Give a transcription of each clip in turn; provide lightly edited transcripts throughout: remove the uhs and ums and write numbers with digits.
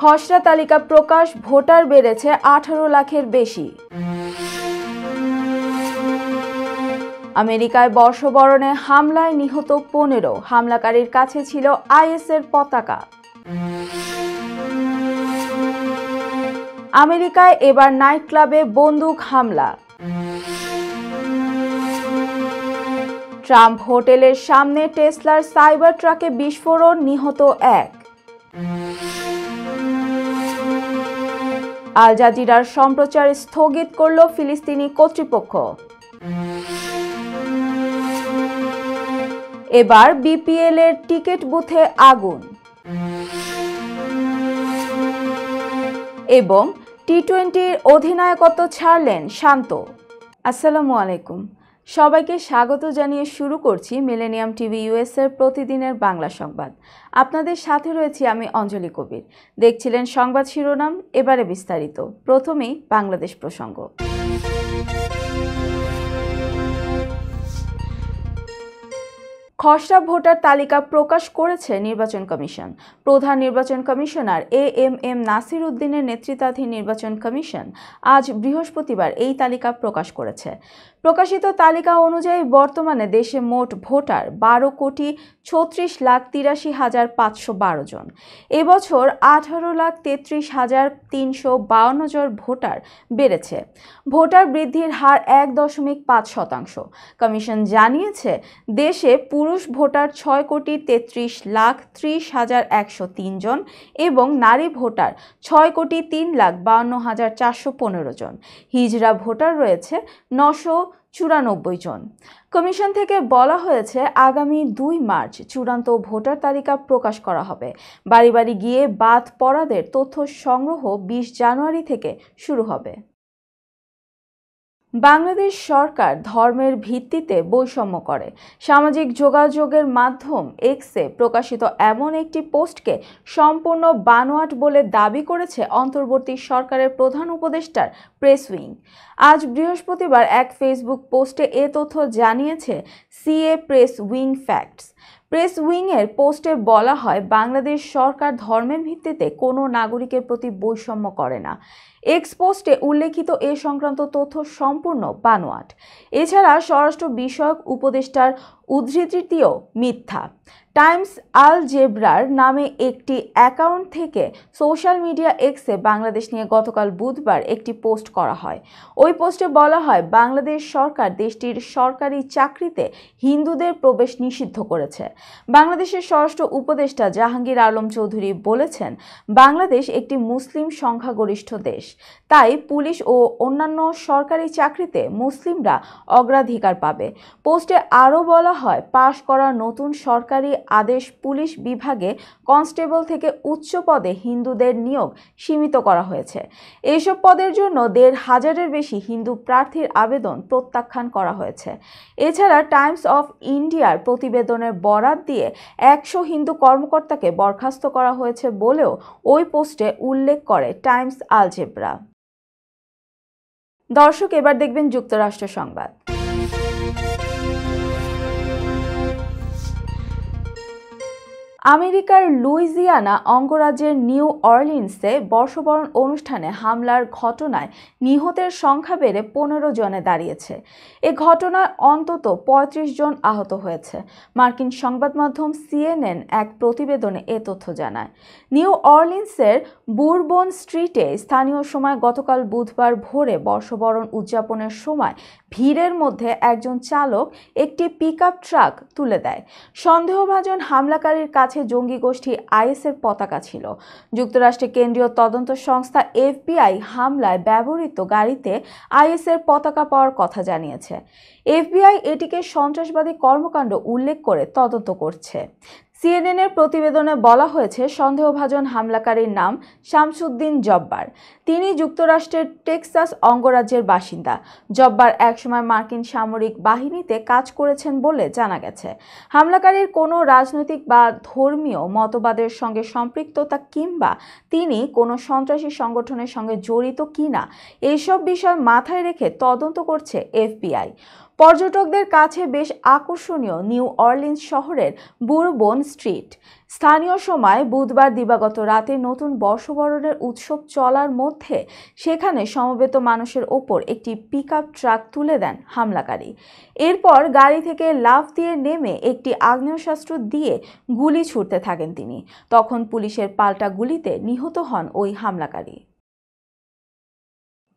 খসড়া তালিকা প্রকাশ, ভোটার বেড়েছে 18 লাখের বেশি। আমেরিকায় বর্ষবরণে হামলায় নিহত 15, হামলাকারীর কাছে ছিল আইএসের পতাকা। আমেরিকায় এবার নাইট ক্লাবে বন্দুক হামলা। ট্রাম্প হোটেলের সামনে টেসলার সাইবার ট্রাকে বিস্ফোরণ, নিহত 1। আল জাজিরার সম্প্রচার স্থগিত করল ফিলিস্তিনি কর্তৃপক্ষ। এবার বিপিএল এর টিকিট বুথে আগুন। এবং টি-20-র অধিনায়কত্ব ছাড়লেন শান্ত। আসসালামু আলাইকুম, সবাইকে স্বাগত জানিয়ে শুরু করছি মিলেনিয়াম টিভি ইউএস এর প্রতিদিনের বাংলা সংবাদ। আপনাদের সাথে রয়েছি আমি অঞ্জলি কবির। দেখছিলেন সংবাদ শিরোনাম, এবারে বিস্তারিত। প্রথমেই বাংলাদেশ প্রসঙ্গ। খসড়া ভোটার তালিকা প্রকাশ করেছে নির্বাচন কমিশন। প্রধান নির্বাচন কমিশনার এএমএম নাসির উদ্দিনের নেতৃত্বাধীন নির্বাচন কমিশন আজ বৃহস্পতিবার এই তালিকা প্রকাশ করেছে। প্রকাশিত তালিকা অনুযায়ী বর্তমানে দেশে মোট ভোটার 12,36,83,512 জন। এবছর 18,33,352 জন ভোটার বেড়েছে। ভোটার বৃদ্ধির হার 1.5%। কমিশন জানিয়েছে, দেশে পুরুষ ভোটার 6,33,30,103 জন এবং নারী ভোটার 6,03,52,415 জন। হিজড়া ভোটার রয়েছে 994 জন। কমিশন থেকে বলা হয়েছে, আগামী 2 মার্চ চূড়ান্ত ভোটার তালিকা প্রকাশ করা হবে। বাড়ি বাড়ি গিয়ে বাদ পড়াদের তথ্য সংগ্রহ 20 জানুয়ারি থেকে শুরু হবে। বাংলাদেশ সরকার ধর্মের ভিত্তিতে বৈষম্য করে। সামাজিক যোগাযোগের মাধ্যম এক্সে প্রকাশিত এমন একটি পোস্টকে সম্পূর্ণ বানোয়াট বলে দাবি করেছে অন্তর্বর্তী সরকারের প্রধান উপদেষ্টার প্রেস উইং। আজ বৃহস্পতিবার এক ফেসবুক পোস্টে এ তথ্য জানিয়েছে CA press wing facts. Press উইংয়ের পোস্টে বলা হয়, বাংলাদেশ সরকার ধর্মের ভিত্তিতে কোনো নাগরিকের প্রতি বৈষম্য করে না। এক্স পোস্টে উল্লেখিত এ সংক্রান্ত তথ্য সম্পূর্ণ বানোয়াট। এছাড়া স্বরাষ্ট্র বিষয়ক উপদেষ্টার উদ্ধৃতিটিও মিথ্যা। টাইমস আল জেব্রার নামে একটি অ্যাকাউন্ট থেকে সোশ্যাল মিডিয়া এক্সে বাংলাদেশ নিয়ে গতকাল বুধবার একটি পোস্ট করা হয়। ওই পোস্টে বলা হয়, বাংলাদেশ সরকার দেশটির সরকারি চাকরিতে হিন্দুদের প্রবেশ নিষিদ্ধ করেছে। বাংলাদেশের স্বরাষ্ট্র উপদেষ্টা জাহাঙ্গীর আলম চৌধুরী বলেছেন, বাংলাদেশ একটি মুসলিম সংখ্যাগরিষ্ঠ দেশ, তাই পুলিশ ও অন্যান্য সরকারি চাকরিতে মুসলিমরা অগ্রাধিকার পাবে। পোস্টে আরও বলা হয়, পাশ করা নতুন সরকারি আদেশ পুলিশ বিভাগে কনস্টেবল থেকে উচ্চ পদে হিন্দুদের নিয়োগ সীমিত করা হয়েছে। এইসব পদের জন্য 1,500-এর বেশি হিন্দু প্রার্থীর আবেদন প্রত্যাখ্যান করা হয়েছে। এছাড়া টাইমস অফ ইন্ডিয়ার প্রতিবেদনের বরাত দিয়ে 100 হিন্দু কর্মকর্তাকে বরখাস্ত করা হয়েছে বলেও ওই পোস্টে উল্লেখ করে টাইমস আল জেব্রা। দর্শক, এবার দেখবেন যুক্তরাষ্ট্র সংবাদ। আমেরিকার লুইজিয়ানা অঙ্গরাজ্যের নিউ অরলিন্সে বর্ষবরণ অনুষ্ঠানে হামলার ঘটনায় নিহতের সংখ্যা বেড়ে 15 জনে দাঁড়িয়েছে। এ ঘটনায় অন্তত 35 জন আহত হয়েছে। মার্কিন সংবাদ মাধ্যম সিএনএন এক প্রতিবেদনে এ তথ্য জানায়। নিউ অরলিন্সের বুরবন স্ট্রিটে স্থানীয় সময় গতকাল বুধবার ভোরে বর্ষবরণ উদযাপনের সময় ভিড়ের মধ্যে একজন চালক একটি পিকআপ ট্রাক তুলে দেয়। সন্দেহভাজন হামলাকারীর কাছে জঙ্গি গোষ্ঠী আইএসের পতাকা ছিল। যুক্তরাষ্ট্রের কেন্দ্রীয় তদন্ত সংস্থা এফবিআই হামলায় ব্যবহৃত গাড়িতে আইএসের পতাকা পাওয়ার কথা জানিয়েছে। এফবিআই এটিকে সন্ত্রাসবাদী কর্মকাণ্ড উল্লেখ করে তদন্ত করছে। সিএনএনের প্রতিবেদনে বলা হয়েছে, সন্দেহভাজন হামলাকারীর নাম শামসুদ্দিন জব্বার। তিনি যুক্তরাষ্ট্রের টেক্সাস অঙ্গরাজ্যের বাসিন্দা। জব্বার একসময় মার্কিন সামরিক বাহিনীতে কাজ করেছেন বলে জানা গেছে। হামলাকারীর কোনো রাজনৈতিক বা ধর্মীয় মতবাদের সঙ্গে সম্পৃক্ততা কিংবা তিনি কোনো সন্ত্রাসী সংগঠনের সঙ্গে জড়িত কিনা এইসব বিষয় মাথায় রেখে তদন্ত করছে এফবিআই। পর্যটকদের কাছে বেশ আকর্ষণীয় নিউ অরলিন্স শহরের বুরবোন স্ট্রিট। স্থানীয় সময় বুধবার দিবাগত রাতে নতুন বর্ষবরণের উৎসব চলার মধ্যে সেখানে সমবেত মানুষের ওপর একটি পিকআপ ট্রাক তুলে দেন হামলাকারী। এরপর গাড়ি থেকে লাফ দিয়ে নেমে একটি আগ্নেয়াস্ত্র দিয়ে গুলি ছুড়তে থাকেন তিনি। তখন পুলিশের পাল্টা গুলিতে নিহত হন ওই হামলাকারী।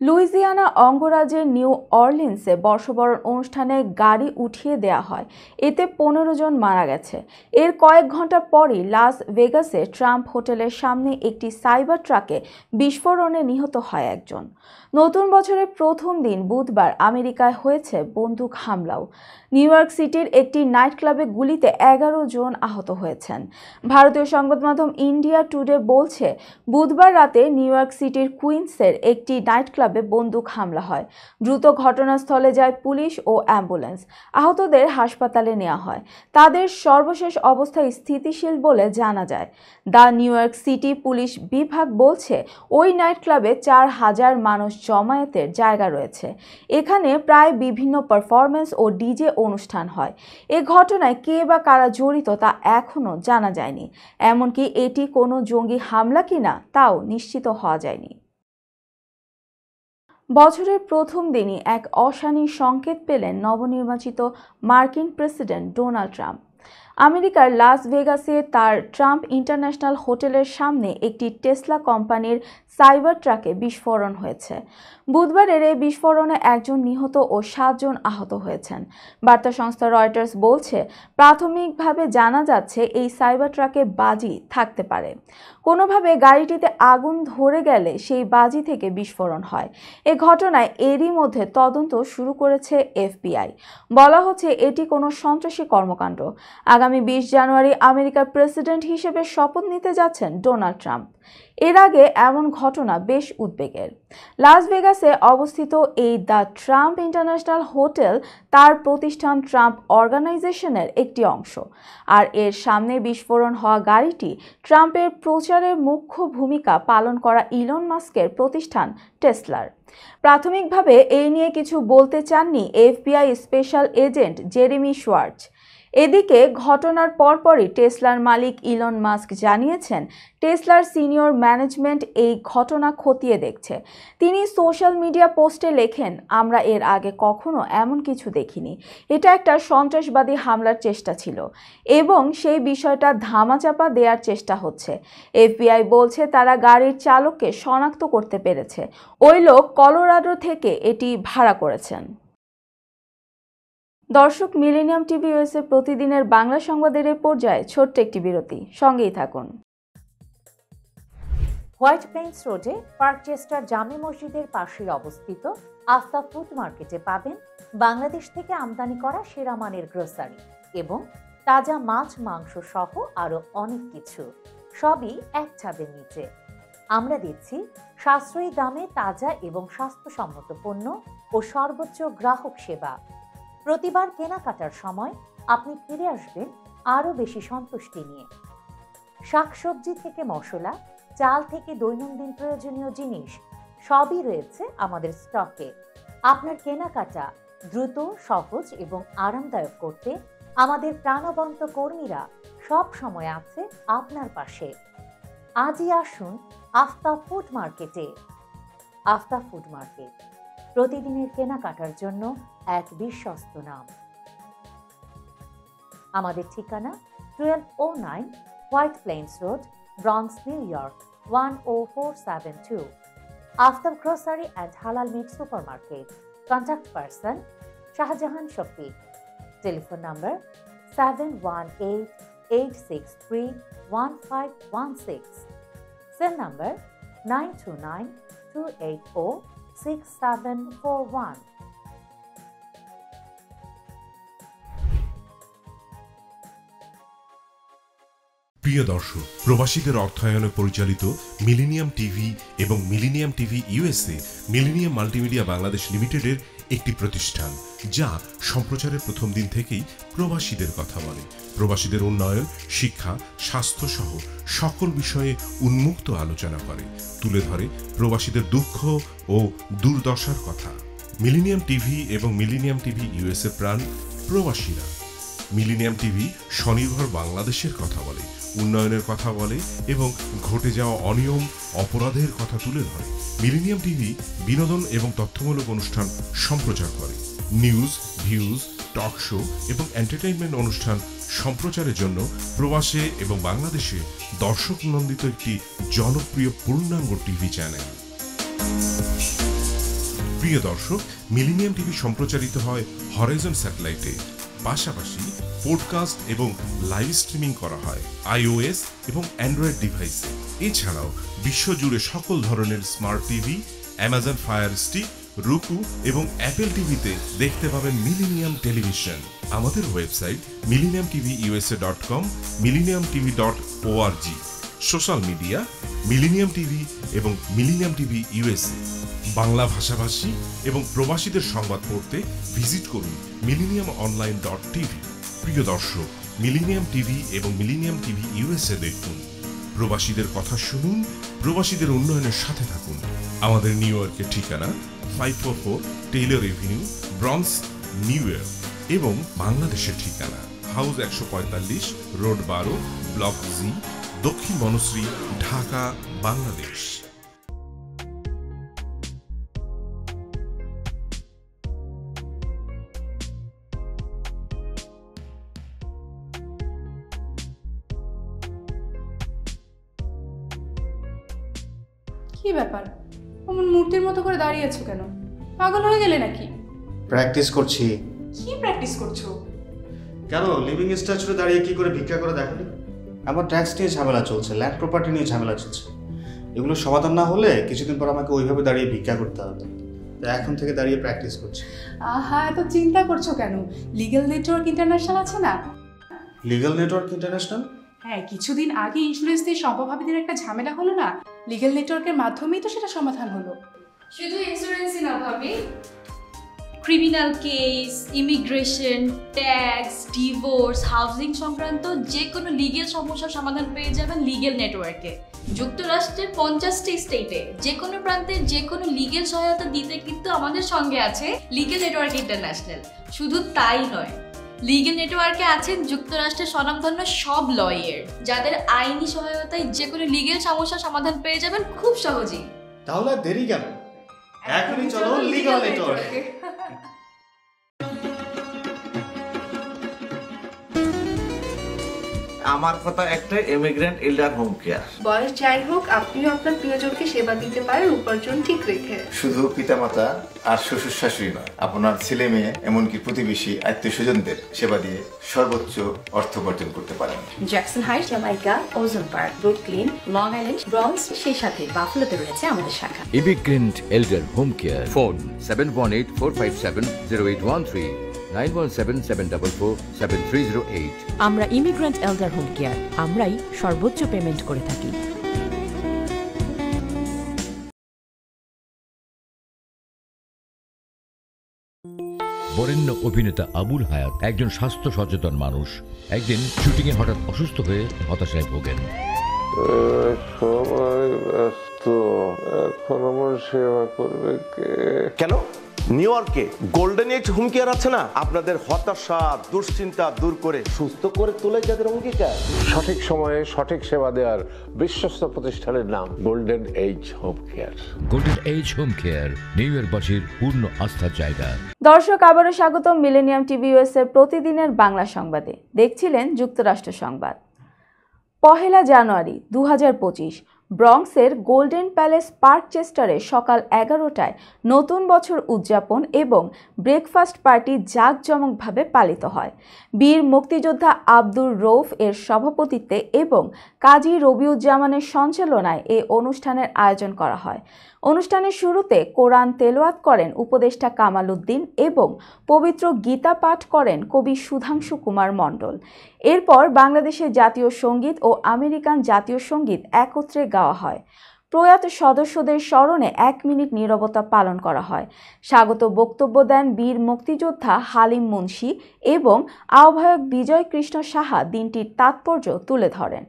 লুইজিয়ানা অঙ্গরাজ্যের নিউ অরলিন্সে বর্ষবরণ অনুষ্ঠানে গাড়ি উঠিয়ে দেয়া হয়, এতে 15 জন মারা গেছে। এর কয়েক ঘন্টা পরই লাস ভেগাসে ট্রাম্প হোটেলের সামনে একটি সাইবার ট্রাকে বিস্ফোরণে নিহত হয় একজন। নতুন বছরের প্রথম দিন বুধবার আমেরিকায় হয়েছে বন্দুক হামলাও। নিউ ইয়র্ক সিটির একটি নাইট ক্লাবে গুলিতে 11 জন আহত হয়েছেন। ভারতীয় সংবাদ মাধ্যম ইন্ডিয়া টুডে বলছে, বুধবার রাতে নিউ ইয়র্ক সিটির কুইন্সের একটি নাইট ক্লাবে বন্দুক হামলা হয়। দ্রুত ঘটনাস্থলে যায় পুলিশ ও অ্যাম্বুলেন্স। আহতদের হাসপাতালে নেওয়া হয়। তাদের সর্বশেষ অবস্থা স্থিতিশীল বলে জানা যায়। The new York city police বিভাগ বলছে, ওই নাইট ক্লাবে 4000 মানুষ জমায়েতের জায়গা রয়েছে। এখানে প্রায় বিভিন্ন পারফরমেন্স ও ডিজে অনুষ্ঠান হয়। এ ঘটনায় কে বা কারা জড়িত তা এখনও জানা যায়নি। এমনকি এটি কোনো জঙ্গি হামলা কিনা তাও নিশ্চিত হওয়া যায়নি। বছরের প্রথম দিনই এক অশানি সংকেত পেলেন নবনির্বাচিত মার্কিন প্রেসিডেন্ট ডোনাল্ড ট্রাম্প। আমেরিকার লাস ভেগাসে তার ট্রাম্প ইন্টারন্যাশনাল হোটেলের সামনে একটি টেসলা কোম্পানির সাইবার ট্রাকে বিস্ফোরণ হয়েছে। বুধবারের এই বিস্ফোরণে একজন নিহত ও 7 জন আহত হয়েছেন। বার্তা সংস্থা রয়টার্স বলছে, প্রাথমিকভাবে জানা যাচ্ছে এই সাইবার ট্রাকে বাজি থাকতে পারে। কোনোভাবে গাড়িটিতে আগুন ধরে গেলে সেই বাজি থেকে বিস্ফোরণ হয়। এ ঘটনায় এরই মধ্যে তদন্ত শুরু করেছে FBI। বলা হচ্ছে এটি কোনো সন্ত্রাসী কর্মকাণ্ড। আগামী 20 জানুয়ারি আমেরিকার প্রেসিডেন্ট হিসেবে শপথ নিতে যাচ্ছেন ডোনাল্ড ট্রাম্প। এর আগে এমন ঘটনা বেশ উদ্বেগের। লাস ভেগাসে অবস্থিত এই দ্য ট্রাম্প ইন্টারন্যাশনাল হোটেল তার প্রতিষ্ঠান ট্রাম্প অর্গানাইজেশনের একটি অংশ। আর এর সামনে বিস্ফোরণ হওয়া গাড়িটি ট্রাম্পের প্রচারে মুখ্য ভূমিকা পালন করা ইলন মাস্কের প্রতিষ্ঠান টেসলার। প্রাথমিকভাবে এই নিয়ে কিছু বলতে চাননি FBI special agent Jeremy Schwarz. এদিকে ঘটনার পরপরই টেসলার মালিক ইলন মাস্ক জানিয়েছেন, টেসলার সিনিয়র ম্যানেজমেন্ট এই ঘটনা খতিয়ে দেখছে। তিনি সোশ্যাল মিডিয়া পোস্টে লেখেন, আমরা এর আগে কখনো এমন কিছু দেখিনি। এটা একটা সন্ত্রাসবাদী হামলার চেষ্টা ছিল এবং সেই বিষয়টা ধামাচাপা দেওয়ার চেষ্টা হচ্ছে। FBI বলছে তারা গাড়ির চালককে শনাক্ত করতে পেরেছে। ওই লোক কলোরাডো থেকে এটি ভাড়া করেছেন। দর্শক, মিলেনিয়াম টিভি ইউএসএ প্রতিদিনের বাংলা সংবাদের এই পর্যায়ে ছোট্ট একটি বিরতি, সঙ্গেই থাকুন। হোয়াইট প্লেন্স রোডে পার্কচেস্টার জামে মসজিদের পাশে অবস্থিত আফতাব ফুড মার্কেটে পাবেন বাংলাদেশ থেকে আমদানি করা সেরা মানের গ্রোসারি এবং তাজা মাছ মাংস সহ আরো অনেক কিছু, সবই এক ছাদের নিচে। আমরা দিচ্ছি সাশ্রয়ী দামে তাজা এবং স্বাস্থ্যসম্মত পণ্য ও সর্বোচ্চ গ্রাহক সেবা। প্রতিবার কেনাকাটার সময় আপনি ফিরে আসবেন আরও বেশি সন্তুষ্টি নিয়ে। শাকসবজি থেকে মশলা, চাল থেকে দৈনন্দিন প্রয়োজনীয় জিনিস সবই রয়েছে আমাদের স্টকে। আপনার কেনাকাটা দ্রুত, সহজ এবং আরামদায়ক করতে আমাদের প্রাণবন্ত কর্মীরা সব সময় আছে আপনার পাশে। আজই আসুন আফতাব ফুড মার্কেটে। আফতাব ফুড মার্কেট, প্রতিদিনের কেনাকাটার জন্য এক বিশ্বস্ত নাম। আমাদের ঠিকানা 1209 White Plains Road, Bronx, New York 10472। Aftab grocery and halal meat supermarket. Contact person Shahjahan Shafiq. Telephone number 7188631516। Cell number 9292806741। প্রিয় দর্শক, প্রবাসীদের অর্থায়নে পরিচালিত মিলেনিয়াম টিভি এবং Millennium TV USA Millennium multimedia Bangladesh লিমিটেডের একটি প্রতিষ্ঠান, যা সম্প্রচারের প্রথম দিন থেকেই প্রবাসীদের কথা বলে। প্রবাসীদের উন্নয়ন, শিক্ষা, স্বাস্থ্য সহ সকল বিষয়ে উন্মুক্ত আলোচনা করে, তুলে ধরে প্রবাসীদের দুঃখ ও দুর্দশার কথা। মিলেনিয়াম টিভি এবং মিলেনিয়াম টিভি ইউএসএ প্রাণ প্রবাসীরা। মিলেনিয়াম টিভি স্বনির্ভর বাংলাদেশের কথা বলে, উন্নয়নের কথা বলে এবং ঘটে যাওয়া অনিয়ম অপরাধের কথা তুলে ধরে। মিলেনিয়াম টিভি বিনোদন এবং তথ্যমূলক অনুষ্ঠান সম্প্রচার করে। নিউজ, ভিউজ, টক শো এবং এন্টারটেইনমেন্ট অনুষ্ঠান সম্প্রচারের জন্য প্রবাসে এবং বাংলাদেশে দর্শক নন্দিত একটি জনপ্রিয় পূর্ণাঙ্গ টিভি চ্যানেল। প্রিয় দর্শক, মিলেনিয়াম টিভি সম্প্রচারিত হয় হরাইজন স্যাটেলাইটে। পাশাপাশি পডকাস্ট এবং লাইভ স্ট্রিমিং করা হয় iOS এবং অ্যান্ড্রয়েড ডিভাইসে। এছাড়াও বিশ্বজুড়ে সকল ধরনের smart TV, Amazon fire stick, রুকু এবং অ্যাপেল টিভিতে দেখতে পাবেন মিলেনিয়াম টেলিভিশন। আমাদের website millenniumtvusa.com, millenniumtv.org। Social media millennium TV এবং মিলেনিয়াম টিভি ইউএসএ। বাংলা ভাষাভাষী এবং প্রবাসীদের সংবাদ পড়তে ভিজিট করুন millenniumonline.tv। প্রিয় দর্শক, মিলেনিয়াম টিভি এবং মিলেনিয়াম টিভি ইউএসএ দেখুন। প্রবাসীদের কথা শুনুন, প্রবাসীদের উন্নয়নের সাথে থাকুন। আমাদের নিউ ইয়র্কের ঠিকানা 544 Taylor Avenue, bronze, New York এবং বাংলাদেশের ঠিকানা হাউস 145, রোড 12, ব্লক জি, দক্ষিণ বনশ্রী, ঢাকা, বাংলাদেশ। কি ব্যাপার, অমন মূর্তির মতো করে দাঁড়িয়ে আছো কেন? পাগল হয়ে গেলে নাকি? প্র্যাকটিস করছি। কি প্র্যাকটিস করছো? কেন লিভিং স্ট্যাচুতে দাঁড়িয়ে কি করে ভিক্ষা করে দেখনি? আমার ট্যাক্স নিয়ে ঝামেলা চলছে, ল্যান্ড প্রপার্টি নিয়ে ঝামেলা চলছে। এগুলো সমাধান না হলে কিছুদিন পর আমাকে ওইভাবে দাঁড়িয়ে ভিক্ষা করতে হবে। তাই এখন থেকে দাঁড়িয়ে প্র্যাকটিস করছি। আহা, এত চিন্তা করছো কেন? লিগ্যাল নেটওয়ার্ক ইন্টারন্যাশনাল আছে না? Legal network international? হ্যাঁ, কিছুদিন আগে ইন্স্যুরেন্স দিয়ে সম্পভাবীদের একটা ঝামেলা হলো না? লিগ্যাল নেটওয়ার্কের মাধ্যমেই তো সেটা সমাধান হলো। শুধু ইন্স্যুরেন্সই না ভাবি, criminal case, immigration, tax, divorce, housing সংক্রান্ত যে কোনো লিগ্যাল সমস্যার সমাধান পেয়ে যাবেন লিগ্যাল নেটওয়ার্কে। যুক্তরাষ্ট্রের 50টি স্টেটে যে কোনো প্রান্তে যে কোনো লিগ্যাল সহায়তা দিতে কিন্তু আমাদের সঙ্গে আছে লিগ্যাল নেটওয়ার্ক ইন্টারন্যাশনাল। শুধু তাই নয়, লিগ্যাল নেটওয়ার্কে আছেন যুক্তরাষ্ট্রের স্বনামধন্য সব লয়ার, যাদের আইনি সহায়তায় যে কোনো লিগ্যাল সমস্যার সমাধান পেয়ে যাবেন খুব সহজেই। তাহলে দেরি কেন? এখনই চলো লিগ্যাল নেটওয়ার্কে। আমার কথা একটাই, ইমিগ্রেন্ট এল্ডার হোম কেয়ার। বয়স যাই হোক, আপনিও আপনার প্রিয়জনকে সেবা দিতে পারেন উপার্জন ঠিক রেখে। শুধু পিতামাতা আর শ্বশুর শাশুড়ি নয়, আপনার ছেলে মেয়ে এমনকি প্রতিবেশী আত্মীয় স্বজনদের সেবা দিয়ে সর্বোচ্চ অর্থ উপার্জন করতে পারেন। জ্যাকসন হাইট, জামাইকা, ওজন park, Brooklyn, long island, bronze, সেই সাথে বাফলোতে রয়েছে আমাদের শাখা। Immigrant এল্ডার home care. ফোন 7184570813, 9177447308। আমরা ইমিগ্রেন্ট এল্ডার হোম কেয়ার, আমরাই সর্বোচ্চ পেমেন্ট করে থাকি। বরেণ্য অভিনেতা আবুল হায়াত একজন স্বাস্থ্য সচেতন মানুষ। একদিন শুটিংয়ে হঠাৎ অসুস্থ হয়ে হতাশায় ভোগেন। সবাই ব্যস্ত, এখন আমার সেবা করবে কে? কেন? নিউ ইয়র্কে গোল্ডেন এজ হোম কেয়ার আছে না, আপনাদের হতাশা দুশ্চিন্তা দূর করে সুস্থ করে তোলে যাদের অঙ্গীকার। সঠিক সময়ে সঠিক সেবা দেওয়ার বিশ্বস্ত প্রতিষ্ঠানের নাম golden age home care. Golden age home care নিউ ইয়র্কবাসীর পূর্ণ আস্থার জায়গা। দর্শক, আবারও স্বাগতম মিলেনিয়াম টিভি ইউএসএ প্রতিদিনের বাংলা সংবাদে। দেখছিলেন যুক্তরাষ্ট্র সংবাদ। 1 জানুয়ারি 2025 ব্রঙ্কসের গোল্ডেন প্যালেস পার্কচেস্টারে সকাল 11টায় নতুন বছর উদযাপন এবং ব্রেকফাস্ট পার্টি জাঁকজমকভাবে পালিত হয়। বীর মুক্তিযোদ্ধা আব্দুর রৌফ এর সভাপতিত্বে এবং কাজী রবিউজ্জামানের সঞ্চালনায় এই অনুষ্ঠানের আয়োজন করা হয়। অনুষ্ঠানের শুরুতে কোরআন তেলাওয়াত করেন উপদেষ্টা কামাল উদ্দিন এবং পবিত্র গীতা পাঠ করেন কবি সুধাংশু কুমার মণ্ডল। এরপর বাংলাদেশের জাতীয় সঙ্গীত ও আমেরিকান জাতীয় সঙ্গীত একত্রে গাওয়া হয়। প্রয়াত সদস্যদের স্মরণে 1 মিনিট নীরবতা পালন করা হয়। স্বাগত বক্তব্য দেন বীর মুক্তিযোদ্ধা হালিম মুন্সি এবং আহ্বায়ক বিজয় কৃষ্ণ সাহা দিনটির তাৎপর্য তুলে ধরেন।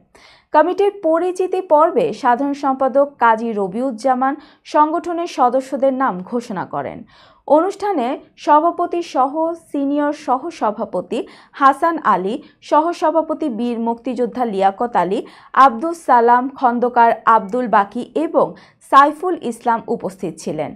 কমিটির পরিচিতি পর্বে সাধারণ সম্পাদক কাজী রবিউজ্জামান সংগঠনের সদস্যদের নাম ঘোষণা করেন। অনুষ্ঠানে সভাপতি সহ সিনিয়র সহসভাপতি হাসান আলী, সহসভাপতি বীর মুক্তিযোদ্ধা লিয়াকত আলী, আব্দুস সালাম খন্দকার, আব্দুল বাকি এবং সাইফুল ইসলাম উপস্থিত ছিলেন।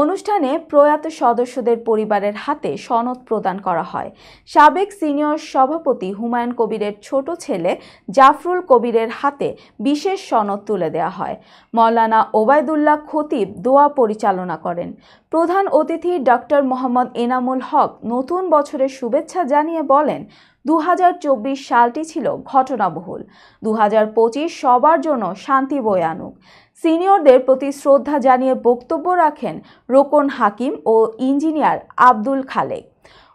অনুষ্ঠানে প্রয়াত সদস্যদের পরিবারের হাতে সনদ প্রদান করা হয়। সাবেক সিনিয়র সভাপতি হুমায়ুন কবিরের ছোট ছেলে জাফরুল কবিরের হাতে বিশেষ সনদ তুলে দেওয়া হয়। মাওলানা ওবায়দুল্লাহ খতিব দোয়া পরিচালনা করেন। প্রধান অতিথি ডক্টর মোহাম্মদ এনামুল হক নতুন বছরের শুভেচ্ছা জানিয়ে বলেন, 2024 সালটি ছিল ঘটনাবহুল। 2025 সবার জন্য শান্তি বয়ে আনুক। সিনিয়রদের প্রতি শ্রদ্ধা জানিয়ে বক্তব্য রাখেন রোকন হাকিম ও ইঞ্জিনিয়ার আব্দুল খালেক।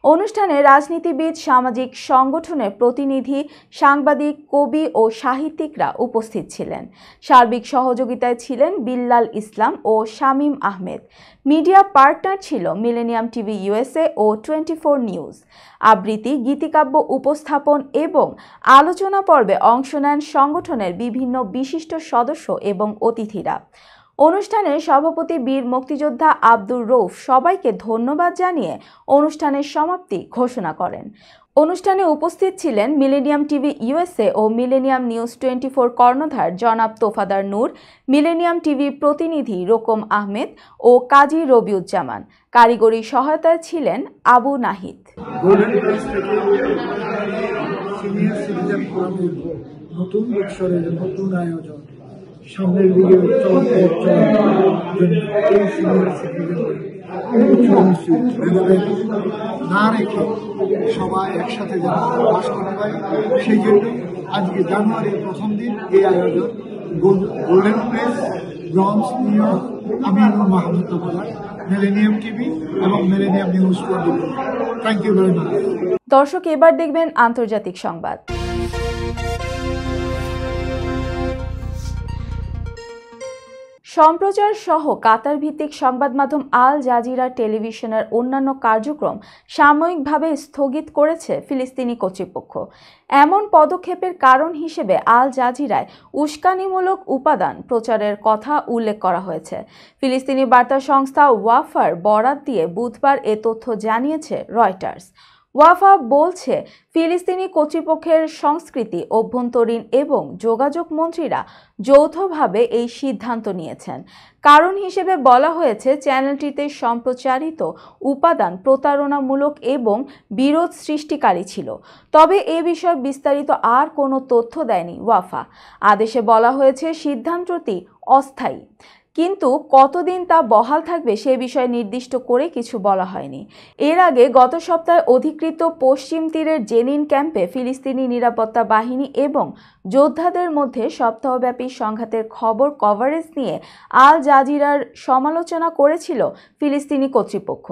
অনুষ্ঠানে রাজনীতিবিদ, সামাজিক সংগঠনের প্রতিনিধি, সাংবাদিক, কবি ও সাহিত্যিকরা উপস্থিত ছিলেন। সার্বিক সহযোগিতায় ছিলেন বিল্লাল ইসলাম ও শামীম আহমেদ। মিডিয়া পার্টনার ছিল মিলেনিয়াম টিভি ইউএসএ ও 24 নিউজ। আবৃত্তি, গীতিকাব্য উপস্থাপন এবং আলোচনা পর্বে অংশ নেন সংগঠনের বিভিন্ন বিশিষ্ট সদস্য এবং অতিথিরা। অনুষ্ঠানে সভাপতি বীর মুক্তিযোদ্ধা আব্দুর রৌফ সবাইকে ধন্যবাদ জানিয়ে অনুষ্ঠানের সমাপ্তি ঘোষণা করেন। অনুষ্ঠানে উপস্থিত ছিলেন মিলেনিয়াম টিভি ইউএসএ ও মিলেনিয়াম নিউজ 24 কর্ণধার জনাব তোফাদার নূর, মিলেনিয়াম টিভি প্রতিনিধি রোকম আহমেদ ও কাজী রবিউজ্জামান। কারিগরি সহায়তায় ছিলেন আবু নাহিদ। নতুন বছরের নতুন আয়োজন সামনের দিকে না রেখে সবাই একসাথে যেন বাস করতে পারে, সেই জন্য আজকে জানুয়ারির প্রথম দিন এই আয়োজন। গোল্ডেন প্লেস, ব্রঞ্জ নিউ, আমি মাহমুদ তোফাদার, মিলেনিয়াম টিভি এবং millennium news 24। Thank you very much. দর্শক, এবার দেখবেন আন্তর্জাতিক সংবাদ। সম্প্রচার সহ কাতার ভিত্তিক সংবাদ মাধ্যম আল জাজিরা টেলিভিশনের অন্যান্য কার্যক্রম সাময়িকভাবে স্থগিত করেছে ফিলিস্তিনি কর্তৃপক্ষ। এমন পদক্ষেপের কারণ হিসেবে আল জাজিরায় উস্কানিমূলক উপাদান প্রচারের কথা উল্লেখ করা হয়েছে। ফিলিস্তিনি বার্তা সংস্থা ওয়াফার বরাত দিয়ে বুধবার এ তথ্য জানিয়েছে রয়টার্স। ওয়াফা বলছে, ফিলিস্তিনি কর্তৃপক্ষের সংস্কৃতি, অভ্যন্তরীণ এবং যোগাযোগ মন্ত্রীরা যৌথভাবে এই সিদ্ধান্ত নিয়েছেন। কারণ হিসেবে বলা হয়েছে, চ্যানেলটিতে সম্প্রচারিত উপাদান প্রতারণামূলক এবং বিরোধ সৃষ্টিকারী ছিল। তবে এ বিষয়ে বিস্তারিত আর কোনো তথ্য দেয়নি ওয়াফা। আদেশে বলা হয়েছে সিদ্ধান্তটি অস্থায়ী, কিন্তু কতদিন তা বহাল থাকবে সে বিষয়ে নির্দিষ্ট করে কিছু বলা হয়নি। এর আগে গত সপ্তাহে অধিকৃত পশ্চিম তীরের জেনিন ক্যাম্পে ফিলিস্তিনি নিরাপত্তা বাহিনী এবং যোদ্ধাদের মধ্যে সপ্তাহব্যাপী সংঘাতের খবর কভারেজ নিয়ে আল জাজিরার সমালোচনা করেছিল ফিলিস্তিনি কর্তৃপক্ষ।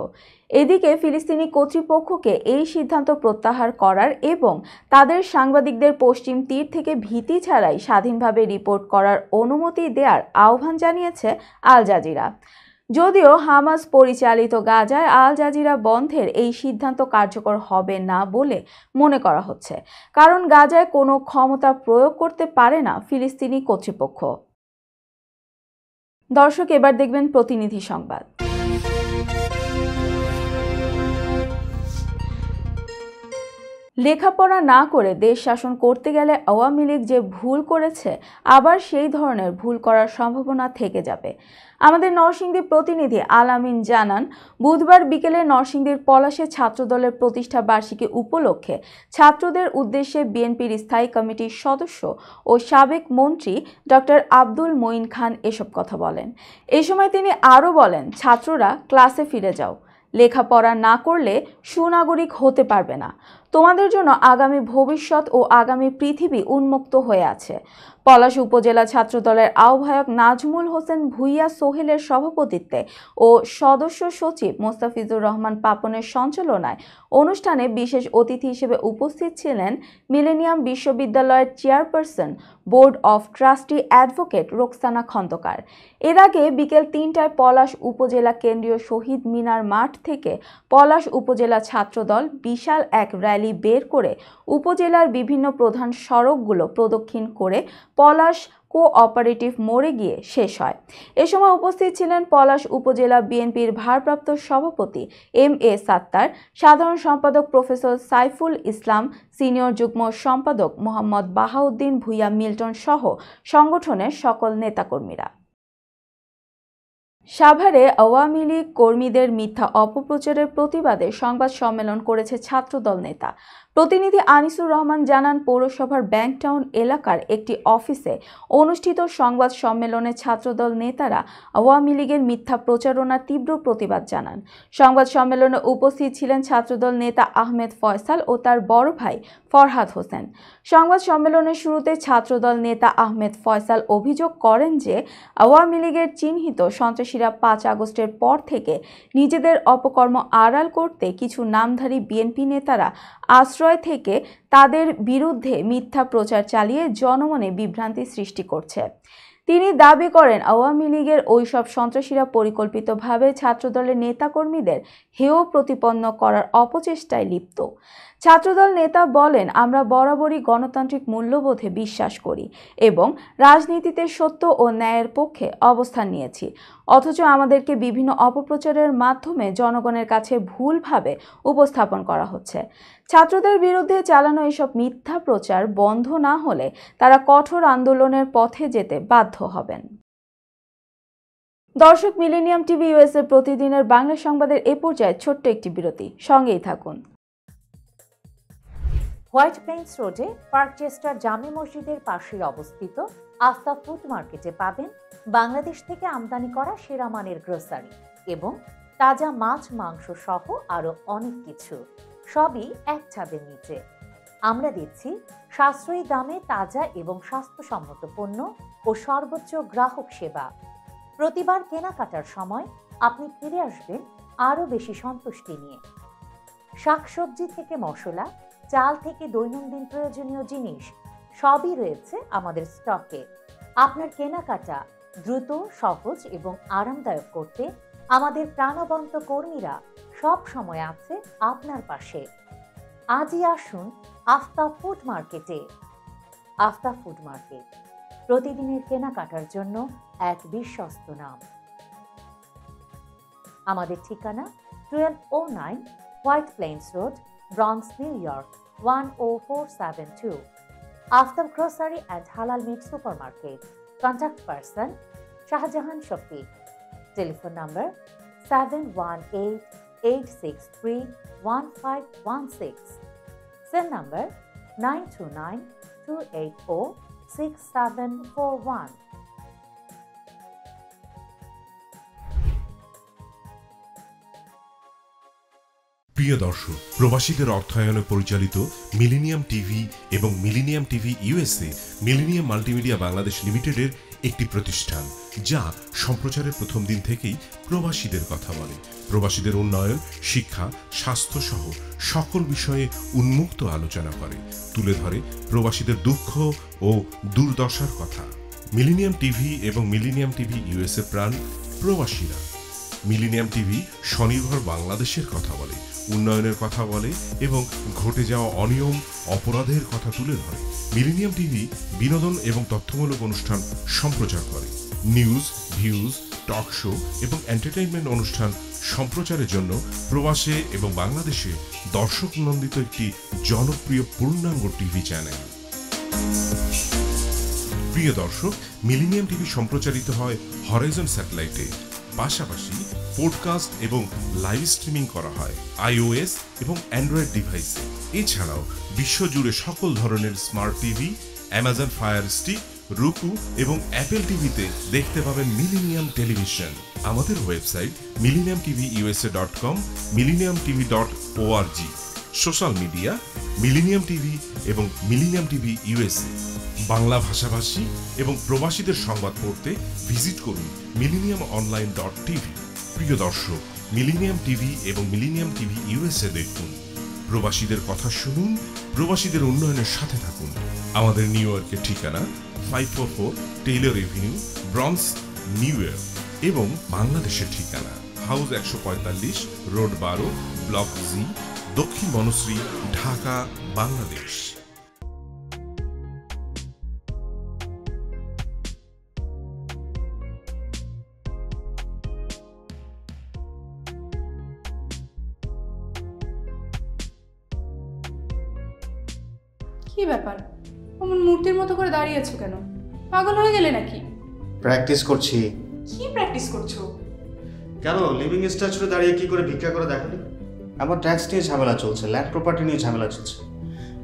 এদিকে ফিলিস্তিনি কর্তৃপক্ষকে এই সিদ্ধান্ত প্রত্যাহার করার এবং তাদের সাংবাদিকদের পশ্চিম তীর থেকে ভীতি ছাড়াই স্বাধীনভাবে রিপোর্ট করার অনুমতি দেওয়ার আহ্বান জানিয়েছে আল জাজিরা। যদিও হামাস পরিচালিত গাজায় আল জাজিরা বন্ধের এই সিদ্ধান্ত কার্যকর হবে না বলে মনে করা হচ্ছে, কারণ গাজায় কোনো ক্ষমতা প্রয়োগ করতে পারে না ফিলিস্তিনি কর্তৃপক্ষ। দর্শক, এবার দেখবেন প্রতিনিধি সংবাদ। লেখাপড়া না করে দেশ শাসন করতে গেলে আওয়ামী লীগ যে ভুল করেছে, আবার সেই ধরনের ভুল করার সম্ভাবনা থেকে যাবে। আমাদের নরসিংদীর প্রতিনিধি আলামিন জানান, বুধবার বিকেলে নরসিংদীর পলাশে ছাত্রদলের প্রতিষ্ঠা বার্ষিকী উপলক্ষে ছাত্রদের উদ্দেশ্যে বিএনপির স্থায়ী কমিটির সদস্য ও সাবেক মন্ত্রী ডক্টর আব্দুল মঈন খান এসব কথা বলেন। এ সময় তিনি আরও বলেন, ছাত্ররা ক্লাসে ফিরে যাও, লেখাপড়া না করলে সুনাগরিক হতে পারবে না। তোমাদের জন্য আগামী ভবিষ্যৎ ও আগামী পৃথিবী উন্মুক্ত হয়ে আছে। পলাশ উপজেলা ছাত্রদলের আহ্বায়ক নাজমুল হোসেন ভুইয়া সোহেলের সভাপতিত্বে ও সদস্য সচিব মোস্তাফিজুর রহমান পাপনের সঞ্চালনায় অনুষ্ঠানে বিশেষ অতিথি হিসেবে উপস্থিত ছিলেন মিলেনিয়াম বিশ্ববিদ্যালয়ের chairperson, board of trustee advocate Roksana Khandaker. এর আগে বিকেল 3টায় পলাশ উপজেলা কেন্দ্রীয় শহীদ মিনার মাঠ থেকে পলাশ উপজেলা ছাত্রদল বিশাল এক র্যালি র্যালি বের করে উপজেলার বিভিন্ন প্রধান সড়কগুলো প্রদক্ষিণ করে পলাশ কোঅপারেটিভ মোড়ে গিয়ে শেষ হয়। এ সময় উপস্থিত ছিলেন পলাশ উপজেলা বিএনপির ভারপ্রাপ্ত সভাপতি MA সাত্তার, সাধারণ সম্পাদক প্রফেসর সাইফুল ইসলাম, সিনিয়র যুগ্ম সম্পাদক মোহাম্মদ বাহাউদ্দিন ভূঁইয়া মিল্টন সহ সংগঠনের সকল নেতাকর্মীরা। সাভারে আওয়ামী লীগ কর্মীদের মিথ্যা অপপ্রচারের প্রতিবাদে সংবাদ সম্মেলন করেছে ছাত্রদল নেতা। প্রতিনিধি আনিসুর রহমান জানান, পৌরসভার ব্যাংকটাউন এলাকার একটি অফিসে অনুষ্ঠিত সংবাদ সম্মেলনে ছাত্রদল নেতারা আওয়ামী লীগের মিথ্যা প্রচারণার তীব্র প্রতিবাদ জানান। সংবাদ সম্মেলনে উপস্থিত ছিলেন ছাত্রদল নেতা আহমেদ ফয়সাল ও তার বড় ভাই ফরহাদ হোসেন। সংবাদ সম্মেলনের শুরুতে ছাত্রদল নেতা আহমেদ ফয়সাল অভিযোগ করেন যে আওয়ামী লীগের চিহ্নিত সন্ত্রাসীরা 5 আগস্টের পর থেকে নিজেদের অপকর্ম আড়াল করতে কিছু নামধারী বিএনপি নেতারা আশ্রয় থেকে তাদের বিরুদ্ধে মিথ্যা প্রচার চালিয়ে জনমনে বিভ্রান্তি সৃষ্টি করছে। তিনি দাবি করেন, আওয়ামী লীগের ওইসব সন্ত্রাসীরা পরিকল্পিতভাবে ছাত্রদলের নেতাকর্মীদের হেয় প্রতিপন্ন করার অপচেষ্টায় লিপ্ত। ছাত্রদল নেতা বলেন, আমরা বরাবরই গণতান্ত্রিক মূল্যবোধে বিশ্বাস করি এবং রাজনীতিতে সত্য ও ন্যায়ের পক্ষে অবস্থান নিয়েছি, অথচ আমাদেরকে বিভিন্ন অপপ্রচারের মাধ্যমে জনগণের কাছে ভুলভাবে উপস্থাপন করা হচ্ছে। ছাত্রদের বিরুদ্ধে চালানো এসব মিথ্যা প্রচার বন্ধ না হলে তারা কঠোর আন্দোলনের পথে যেতে বাধ্য হবেন। দর্শক, মিলেনিয়াম টিভি ইউএস এর প্রতিদিনের বাংলা সংবাদের এ পর্যায়ে ছোট্ট একটি বিরতি, সঙ্গেই থাকুন। হোয়াইট প্লেন্স রোডে পার্কচেস্টার জামে মসজিদের পাশে অবস্থিত আস্থা ফুড মার্কেটে পাবেন বাংলাদেশ থেকে আমদানি করা সেরা মানের গ্রোসারি এবং তাজা মাছ মাংস সহ আরো অনেক কিছু, সবই এক ছাদের নিচে। আমরা দিচ্ছি সাশ্রয়ী দামে তাজা এবং স্বাস্থ্যসম্মত পণ্য ও সর্বোচ্চ গ্রাহক সেবা। প্রতিবার কেনাকাটার সময় আপনি ফিরে আসবেন আরো বেশি সন্তুষ্টি নিয়ে। শাকসবজি থেকে মশলা, চাল থেকে দৈনন্দিন প্রয়োজনীয় জিনিস সবই রয়েছে আমাদের স্টকে। আপনার কেনাকাটা দ্রুত, সহজ এবং আরামদায়ক করতে আমাদের প্রাণবন্ত কর্মীরা সব সময় আছে আপনার পাশে। আজই আসুন আস্থা ফুড মার্কেটে। আস্থা ফুড মার্কেট, প্রতিদিনের কেনাকাটার জন্য এক বিশ্বস্ত নাম। আমাদের ঠিকানা 1209 White Plains Road, Bronx, New York 10472। Aftab grocery and halal meat supermarket. Contact person Shahjahan Shafiq. Telephone number 7188631516। Cell number 9292806741। প্রিয় দর্শক, প্রবাসীদের অর্থায়নে পরিচালিত মিলেনিয়াম টিভি এবং Millennium TV USA Millennium multimedia Bangladesh লিমিটেডের একটি প্রতিষ্ঠান, যা সম্প্রচারের প্রথম দিন থেকেই প্রবাসীদের কথা বলে। প্রবাসীদের উন্নয়ন, শিক্ষা, স্বাস্থ্য সহ সকল বিষয়ে উন্মুক্ত আলোচনা করে, তুলে ধরে প্রবাসীদের দুঃখ ও দুর্দশার কথা। মিলেনিয়াম টিভি এবং মিলেনিয়াম টিভি ইউএসএ প্রাণ প্রবাসীরা। মিলেনিয়াম টিভি স্বনির্ভর বাংলাদেশের কথা বলে, উন্নয়নের কথা বলে এবং ঘটে যাওয়া অনিয়ম, অপরাধের কথা তুলে ধরে। মিলেনিয়াম টিভি বিনোদন এবং তথ্যমূলক অনুষ্ঠান সম্প্রচার করে। নিউজ, ভিউজ, টক শো এবং এন্টারটেইনমেন্ট অনুষ্ঠান সম্প্রচারের জন্য প্রবাসে এবং বাংলাদেশে দর্শক নন্দিত একটি জনপ্রিয় পূর্ণাঙ্গ টিভি চ্যানেল। প্রিয় দর্শক, মিলেনিয়াম টিভি সম্প্রচারিত হয় হরাইজন স্যাটেলাইটে, পাশাপাশি পডকাস্ট এবং লাইভ স্ট্রিমিং করা হয় iOS এবং অ্যান্ড্রয়েড ডিভাইসে। এছাড়াও বিশ্বজুড়ে সকল ধরনের smart TV, Amazon fire stick, রুকু এবং অ্যাপেল টিভিতে দেখতে পাবেন মিলেনিয়াম টেলিভিশন। আমাদের website millenniumtvusa.com, millenniumtv.org। Social media millennium TV এবং মিলেনিয়াম টিভি ইউএসএ। বাংলা ভাষাভাষী এবং প্রবাসীদের সংবাদ পড়তে ভিজিট করুন millenniumonline.tv। প্রিয় দর্শক, মিলেনিয়াম টিভি এবং মিলেনিয়াম টিভি ইউএসএ দেখুন, প্রবাসীদের কথা শুনুন, প্রবাসীদের উন্নয়নের সাথে থাকুন। আমাদের নিউ ইয়র্কের ঠিকানা 544 Taylor Avenue, bronze, New York এবং বাংলাদেশের ঠিকানা হাউস 145, রোড 12, ব্লক জি, দক্ষিণ বনশ্রী, ঢাকা, বাংলাদেশ। কি ব্যাপার, অমন মূর্তির মতো করে দাঁড়িয়ে আছো কেন? পাগল হয়ে গেলে নাকি? প্র্যাকটিস করছি। কি প্র্যাকটিস করছো? কেন লিভিং স্ট্যাচুতে দাঁড়িয়ে কি করে ভিক্ষা করে দেখনি? আমার ট্যাক্স নিয়ে ঝামেলা চলছে, ল্যান্ড প্রপার্টি নিয়ে ঝামেলা চলছে।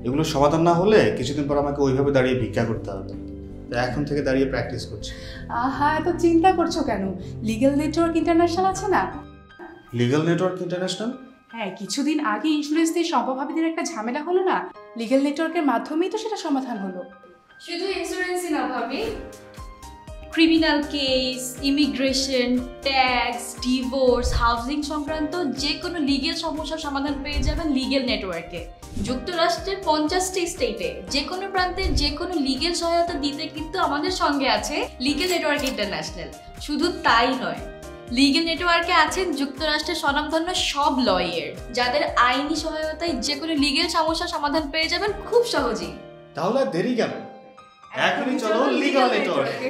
এগুলো সমাধান না হলে কিছুদিন পর আমাকে ওইভাবে দাঁড়িয়ে ভিক্ষা করতে হবে। তাই এখন থেকে দাঁড়িয়ে প্র্যাকটিস করছি। আহা, এত চিন্তা করছো কেন? লিগ্যাল নেটওয়ার্ক ইন্টারন্যাশনাল আছে না? Legal network international? হ্যাঁ, কিছুদিন আগে ইন্স্যুরেন্স দিয়ে সম্পভাবীদের একটা ঝামেলা হলো না, লিগ্যাল নেটওয়ার্কের মাধ্যমেই তো সেটা সমাধান হলো। শুধু ইন্স্যুরেন্সই না ভাবি, criminal case, immigration, tax, divorce, housing সংক্রান্ত যে কোনো লিগ্যাল সমস্যার সমাধান পেয়ে যাবেন লিগ্যাল নেটওয়ার্কে। যুক্তরাষ্ট্রের 50টি স্টেটে যে কোনো প্রান্তে যে কোনো লিগ্যাল সহায়তা দিতে কিন্তু আমাদের সঙ্গে আছে লিগ্যাল নেটওয়ার্ক ইন্টারন্যাশনাল। শুধু তাই নয়, লিগ্যাল নেটওয়ার্কে আছেন যুক্তরাষ্ট্রের স্বনামধন্য সব লয়ার, যাদের আইনি সহায়তায় যে কোনো লিগ্যাল সমস্যার সমাধান পেয়ে যাবেন খুব সহজেই। তাহলে দেরি কেন? এখনই চলো লিগ্যাল নেটওয়ার্কে।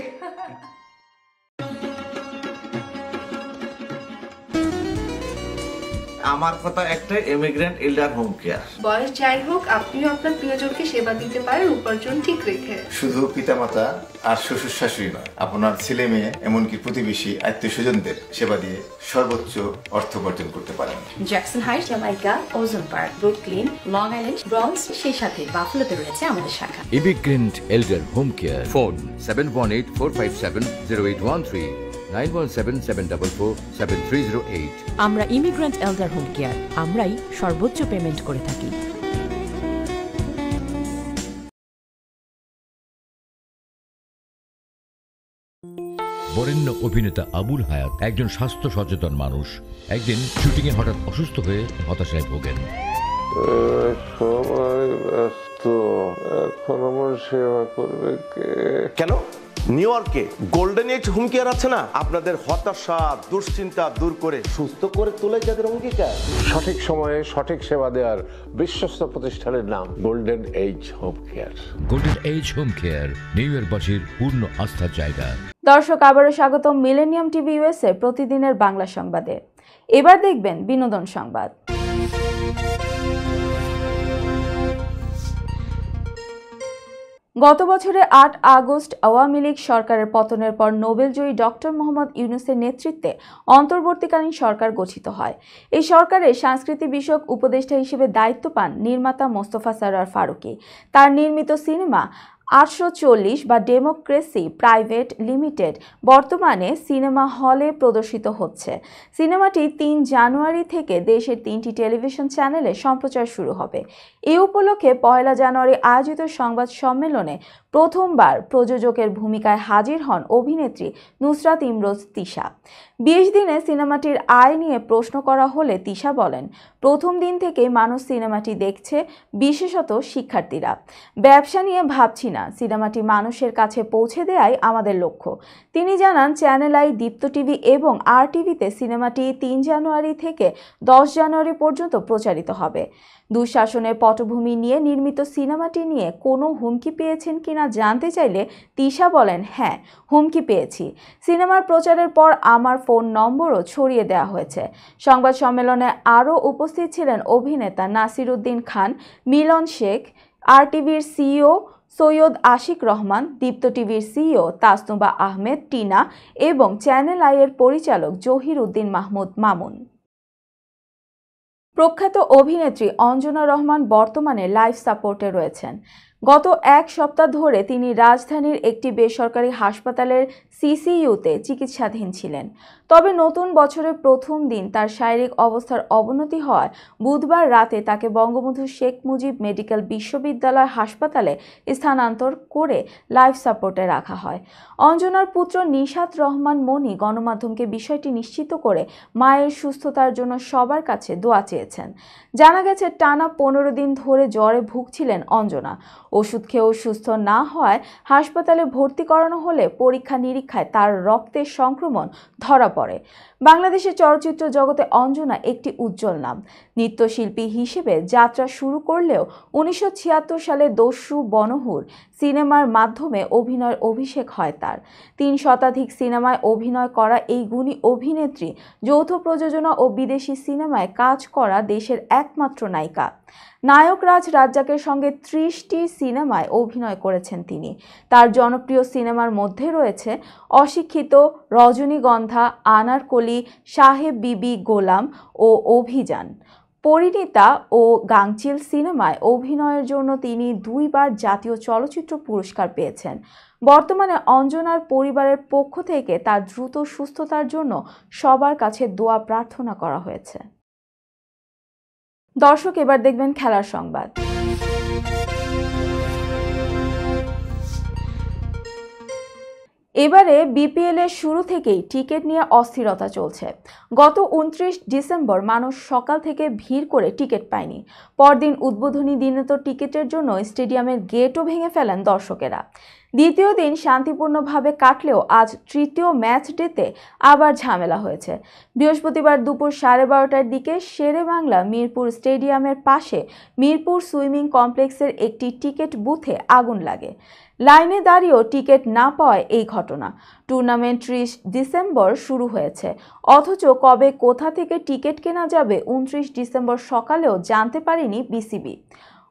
আমার কথা একটাই, ইমিগ্রেন্ট এল্ডার হোম কেয়ার। বয়স যাই হোক, আপনিও আপনার প্রিয়জনকে সেবা দিতে পারেন উপার্জন ঠিক রেখে। শুধু পিতামাতা আর শ্বশুর শাশুড়ি নয়, আপনার ছেলে মেয়ে এমনকি প্রতিবেশী আত্মীয় স্বজনদের সেবা দিয়ে সর্বোচ্চ অর্থ উপার্জন করতে পারেন। জ্যাকসন হাইট, জামাইকা, ওজন park, Brooklyn, long island, bronze, সেই সাথে বাফলোতে রয়েছে আমাদের শাখা। Immigrant এল্ডার home care. ফোন 7184570813, 9177447308। আমরা ইমিগ্রেন্ট এল্ডার হোম কেয়ার, আমরাই সর্বোচ্চ পেমেন্ট করে থাকি। বরেণ্য অভিনেতা আবুল হায়াত একজন স্বাস্থ্য সচেতন মানুষ। একদিন শুটিংয়ে হঠাৎ অসুস্থ হয়ে হতাশায় ভোগেন। সবাই ব্যস্ত, এখন আমার সেবা করবে কে? কেন নিউ ইয়র্কে গোল্ডেন এইজ হোম কেয়ার আছে না? আপনাদের হতাশা দুশ্চিন্তা দূর করে সুস্থ করে তোলে যাদের অঙ্গীকার। সঠিক সময়ে সঠিক সেবা দেওয়ার বিশ্বস্ত প্রতিষ্ঠানের নাম golden age home care. Golden age home care নিউ ইয়র্কবাসীর পূর্ণ আস্থার জায়গা। দর্শক, আবারও স্বাগত মিলেনিয়াম টিভি ইউএসএ প্রতিদিনের বাংলা সংবাদে। এবার দেখবেন বিনোদন সংবাদ। গত বছরের 8 আগস্ট আওয়ামী লীগ সরকারের পতনের পর নোবেলজয়ী ডক্টর মোহাম্মদ ইউনূসের নেতৃত্বে অন্তর্বর্তীকালীন সরকার গঠিত হয়। এই সরকারের সংস্কৃতি বিষয়ক উপদেষ্টা হিসেবে দায়িত্ব পান নির্মাতা মোস্তফা সরোয়ার ফারুকী। তার নির্মিত সিনেমা 840 বা ডেমোক্রেসি প্রাইভেট লিমিটেড বর্তমানে সিনেমা হলে প্রদর্শিত হচ্ছে। সিনেমাটি 3 জানুয়ারি থেকে দেশের 3টি টেলিভিশন চ্যানেলে সম্প্রচার শুরু হবে। এই উপলক্ষে 1 জানুয়ারি আয়োজিত সংবাদ সম্মেলনে প্রথমবার প্রযোজকের ভূমিকায় হাজির হন অভিনেত্রী নুসরাত ইমরোজ তিশা। 20 দিনে সিনেমাটির আয় নিয়ে প্রশ্ন করা হলে তিশা বলেন, প্রথম দিন থেকেই মানুষ সিনেমাটি দেখছে, বিশেষত শিক্ষার্থীরা। ব্যবসা নিয়ে ভাবছি না, সিনেমাটি মানুষের কাছে পৌঁছে দেওয়াই আমাদের লক্ষ্য। তিনি জানান, চ্যানেল আই, দীপ্ত টিভি এবং আর টিভিতে সিনেমাটি 3 জানুয়ারি থেকে 10 জানুয়ারি পর্যন্ত প্রচারিত হবে। দুঃশাসনের পটভূমি নিয়ে নির্মিত সিনেমাটি নিয়ে কোনো হুমকি পেয়েছেন কিনা জানতে চাইলে তিশা বলেন, হ্যাঁ, হুমকি পেয়েছি। সিনেমার প্রচারের পর আমার ফোন নম্বরও ছড়িয়ে দেওয়া হয়েছে। সংবাদ সম্মেলনে আরও উপস্থিত ছিলেন অভিনেতা নাসির উদ্দিন খান, মিলন শেখ, আর টিভির সিইও সৈয়দ আশিক রহমান, দীপ্ত টিভির সিইও তাসনুবা আহমেদ টিনা এবং চ্যানেল আই এর পরিচালক জহির উদ্দিন মাহমুদ মামুন। প্রখ্যাত অভিনেত্রী অঞ্জনা রহমান বর্তমানে লাইফ সাপোর্টে রয়েছেন। গত 1 সপ্তাহ ধরে তিনি রাজধানীর একটি বেসরকারি হাসপাতালের সিসিইউতে চিকিৎসাধীন ছিলেন। তবে নতুন বছরের প্রথম দিন তার শারীরিক অবস্থার অবনতি হওয়ায় বুধবার রাতে তাকে বঙ্গবন্ধু শেখ মুজিব মেডিকেল বিশ্ববিদ্যালয় হাসপাতালে স্থানান্তর করে লাইফ সাপোর্টে রাখা হয়। অঞ্জনার পুত্র নিশাত রহমান মনি গণমাধ্যমকে বিষয়টি নিশ্চিত করে মায়ের সুস্থতার জন্য সবার কাছে দোয়া চেয়েছেন। জানা গেছে, টানা 15 দিন ধরে জ্বরে ভুগছিলেন অঞ্জনা। ওষুধ খেয়েও সুস্থ না হওয়ায় হাসপাতালে ভর্তি করানো হলে পরীক্ষা নিরীক্ষায় তার রক্তের সংক্রমণ ধরা পড়ে। বাংলাদেশের চলচ্চিত্র জগতে অঞ্জনা একটি উজ্জ্বল নাম। নৃত্যশিল্পী হিসেবে যাত্রা শুরু করলেও 1976 সালে দস্যু বনহুর সিনেমার মাধ্যমে অভিনয়ের অভিষেক হয় তার। 3 শতাধিক সিনেমায় অভিনয় করা এই গুণী অভিনেত্রী যৌথ প্রযোজনা ও বিদেশি সিনেমায় কাজ করা দেশের একমাত্র নায়িকা। নায়ক রাজ রাজ্জাকের সঙ্গে 30টি সিনেমায় অভিনয় করেছেন তিনি। তার জনপ্রিয় সিনেমার মধ্যে রয়েছে অশিক্ষিত, রজনীগন্ধা, আনারকলি, সাহেব বিবি গোলাম ও অভিযান। পরিণীতা ও গাংচিল সিনেমায় অভিনয়ের জন্য তিনি 2 বার জাতীয় চলচ্চিত্র পুরস্কার পেয়েছেন। বর্তমানে অঞ্জনার পরিবারের পক্ষ থেকে তার দ্রুত সুস্থতার জন্য সবার কাছে দোয়া প্রার্থনা করা হয়েছে। দর্শক, এবার দেখবেন খেলার সংবাদ। এবারে বিপিএল এর শুরু থেকেই টিকিট নিয়ে অস্থিরতা চলছে। গত 29 ডিসেম্বর মানুষ সকাল থেকে ভিড় করে টিকিট পায়নি। পরদিন উদ্বোধনী দিনে তো টিকিটের জন্য স্টেডিয়ামের গেটও ভেঙে ফেলেন দর্শকেরা। দ্বিতীয় দিন শান্তিপূর্ণভাবে কাটলেও আজ তৃতীয় ম্যাচ ডেতে আবার ঝামেলা হয়েছে। বৃহস্পতিবার দুপুর 12:30টার দিকে শেরেবাংলা মিরপুর স্টেডিয়ামের পাশে মিরপুর সুইমিং কমপ্লেক্সের একটি টিকিট বুথে আগুন লাগে। লাইনে দাঁড়িয়েও টিকিট না পাওয়ায় এই ঘটনা। টুর্নামেন্ট 30 ডিসেম্বর শুরু হয়েছে, অথচ কবে কোথা থেকে টিকিট কেনা যাবে 29 ডিসেম্বর সকালেও জানতে পারেনি বিসিবি।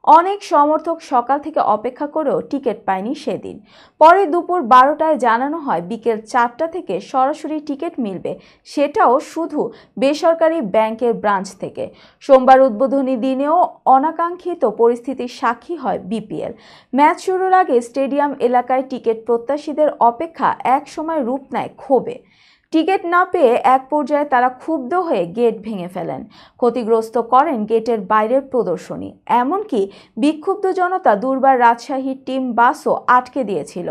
অনেক সমর্থক সকাল থেকে অপেক্ষা করেও টিকিট পায়নি সেদিন। পরে দুপুর 12টায় জানানো হয় বিকেল 4টা থেকে সরাসরি টিকিট মিলবে, সেটাও শুধু বেসরকারি ব্যাংকের ব্রাঞ্চ থেকে। সোমবার উদ্বোধনী দিনেও অনাকাঙ্ক্ষিত পরিস্থিতির সাক্ষী হয় বিপিএল। ম্যাচ শুরুর আগে স্টেডিয়াম এলাকায় টিকিট প্রত্যাশীদের অপেক্ষা এক সময় রূপ নেয় ক্ষোভে। টিকিট না পেয়ে এক পর্যায়ে তারা ক্ষুব্ধ হয়ে গেট ভেঙে ফেলেন, ক্ষতিগ্রস্ত করেন গেটের বাইরের প্রদর্শনী। এমনকি বিক্ষুব্ধ জনতা দুর্বার রাজশাহীর টিম বাসও আটকে দিয়েছিল।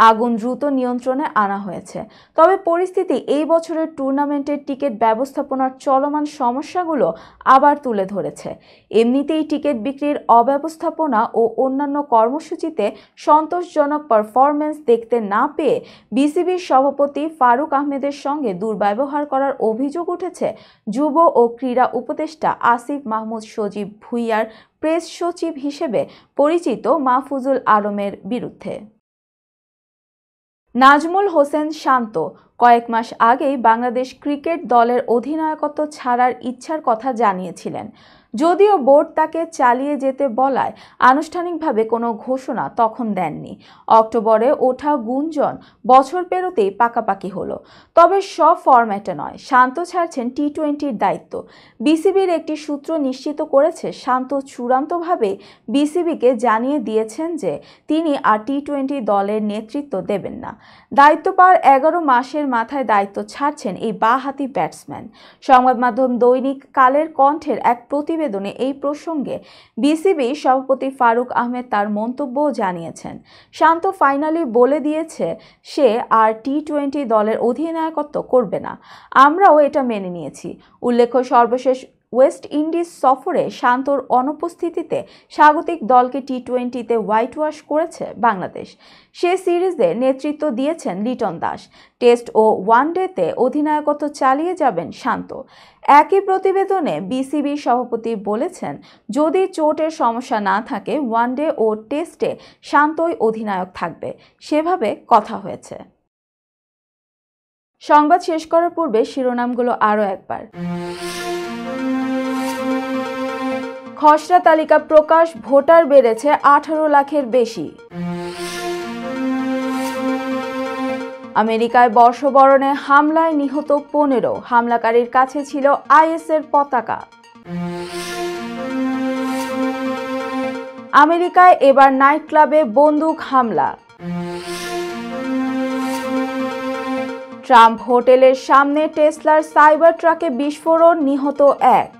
আগুন দ্রুত নিয়ন্ত্রণে আনা হয়েছে। তবে পরিস্থিতি এই বছরের টুর্নামেন্টের টিকিট ব্যবস্থাপনার চলমান সমস্যাগুলো আবার তুলে ধরেছে। এমনিতেই টিকিট বিক্রির অব্যবস্থাপনা ও অন্যান্য কর্মসূচিতে সন্তোষজনক পারফরমেন্স দেখতে না পেয়ে বিসিবির সভাপতি ফারুক আহমেদের সঙ্গে দুর্ব্যবহার করার অভিযোগ উঠেছে যুব ও ক্রীড়া উপদেষ্টা আসিফ মাহমুদ সজীব ভুঁইয়ার প্রেস সচিব হিসেবে পরিচিত মাহফুজুল আলমের বিরুদ্ধে। নাজমুল হোসেন শান্ত কয়েক মাস আগেই বাংলাদেশ ক্রিকেট দলের অধিনায়কত্ব ছাড়ার ইচ্ছার কথা জানিয়েছিলেন। যদিও বোর্ড তাকে চালিয়ে যেতে বলায় আনুষ্ঠানিকভাবে কোনো ঘোষণা তখন দেননি। অক্টোবরে ওঠা গুঞ্জন বছর পেরোতেই পাকাপাকি হলো। তবে সব ফরম্যাটে নয়, শান্ত ছাড়ছেন টি-20-র দায়িত্ব। বিসিবির একটি সূত্র নিশ্চিত করেছে শান্ত চূড়ান্তভাবে বিসিবিকে জানিয়ে দিয়েছেন যে তিনি আর টি-20 দলের নেতৃত্ব দেবেন না। দায়িত্ব পাওয়ার 11 মাসের মাথায় দায়িত্ব ছাড়ছেন এই বাঁহাতি ব্যাটসম্যান। সংবাদ মাধ্যম দৈনিক কালের কণ্ঠের এক প্রতিবেদনে এই প্রসঙ্গে বিসিবি সভাপতি ফারুক আহমেদ তার মন্তব্য জানিয়েছেন। শান্ত ফাইনালি বলে দিয়েছে সে আর টি-20 দলের অধিনায়কত্ব করবে না। আমরাও এটা মেনে নিয়েছি। উল্লেখ্য, সর্বশেষ ওয়েস্ট ইন্ডিজ সফরে শান্তর অনুপস্থিতিতে স্বাগতিক দলকে টি-20-তে হোয়াইট ওয়াশ করেছে বাংলাদেশ। সে সিরিজে নেতৃত্ব দিয়েছেন লিটন দাস। টেস্ট ও ওয়ানডেতে অধিনায়কত্ব চালিয়ে যাবেন শান্ত। একই প্রতিবেদনে বিসিবি সভাপতি বলেছেন, যদি চোটের সমস্যা না থাকে ওয়ানডে ও টেস্টে শান্তই অধিনায়ক থাকবে, সেভাবে কথা হয়েছে। সংবাদ শেষ করার পূর্বে শিরোনামগুলো আরও একবার। খসড়া তালিকা প্রকাশ, ভোটার বেড়েছে 18 লাখের বেশি। আমেরিকায় বর্ষবরণে হামলায় নিহত 15, হামলাকারীর কাছে ছিল আইএসের পতাকা। আমেরিকায় এবার নাইট ক্লাবে বন্দুক হামলা। ট্রাম্প হোটেলের সামনে টেসলার সাইবার ট্রাকে বিস্ফোরণ, নিহত 1।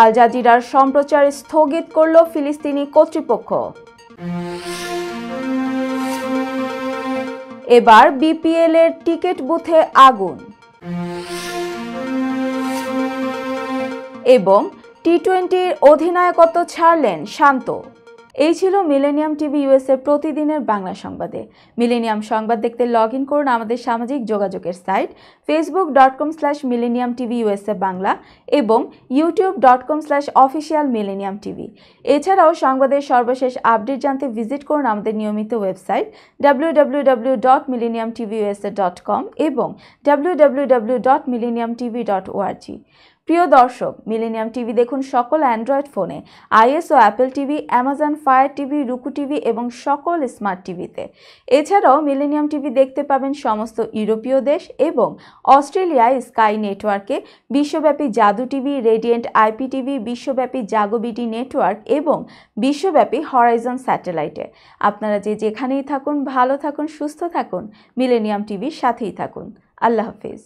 আল জাজিরার সম্প্রচার স্থগিত করল ফিলিস্তিনি কর্তৃপক্ষ। এবার বিপিএল এর টিকিট বুথে আগুন। এবং টি-20-র অধিনায়কত্ব ছাড়লেন শান্ত। এই ছিল মিলেনিয়াম টিভি ইউএসএ প্রতিদিনের বাংলা সংবাদে। মিলেনিয়াম সংবাদ দেখতে লগ ইন করুন আমাদের সামাজিক যোগাযোগের সাইট facebook.com/millenniumtvusa বাংলা এবং youtube.com/officialmillenniumtv। এছাড়াও সংবাদের সর্বশেষ আপডেট জানতে ভিজিট করুন আমাদের নিয়মিত ওয়েবসাইট www.millenniumtvusa.com এবং www.millenniumtv.org। প্রিয় দর্শক, মিলেনিয়াম টিভি দেখুন সকল অ্যান্ড্রয়েড ফোনে, iOS ও Apple TV, Amazon Fire TV, Roku TV এবং সকল স্মার্ট টিভিতে। এছাড়াও মিলেনিয়াম টিভি দেখতে পাবেন সমস্ত ইউরোপীয় দেশ এবং অস্ট্রেলিয়ায় স্কাই নেটওয়ার্কে, বিশ্বব্যাপী জাদু টিভি, রেডিয়েন্ট আইপি টিভি, বিশ্বব্যাপী জাগো বিটি নেটওয়ার্ক এবং বিশ্বব্যাপী হরাইজন স্যাটেলাইটে। আপনারা যেখানেই থাকুন, ভালো থাকুন, সুস্থ থাকুন, মিলেনিয়াম টিভির সাথেই থাকুন। আল্লাহ হাফিজ।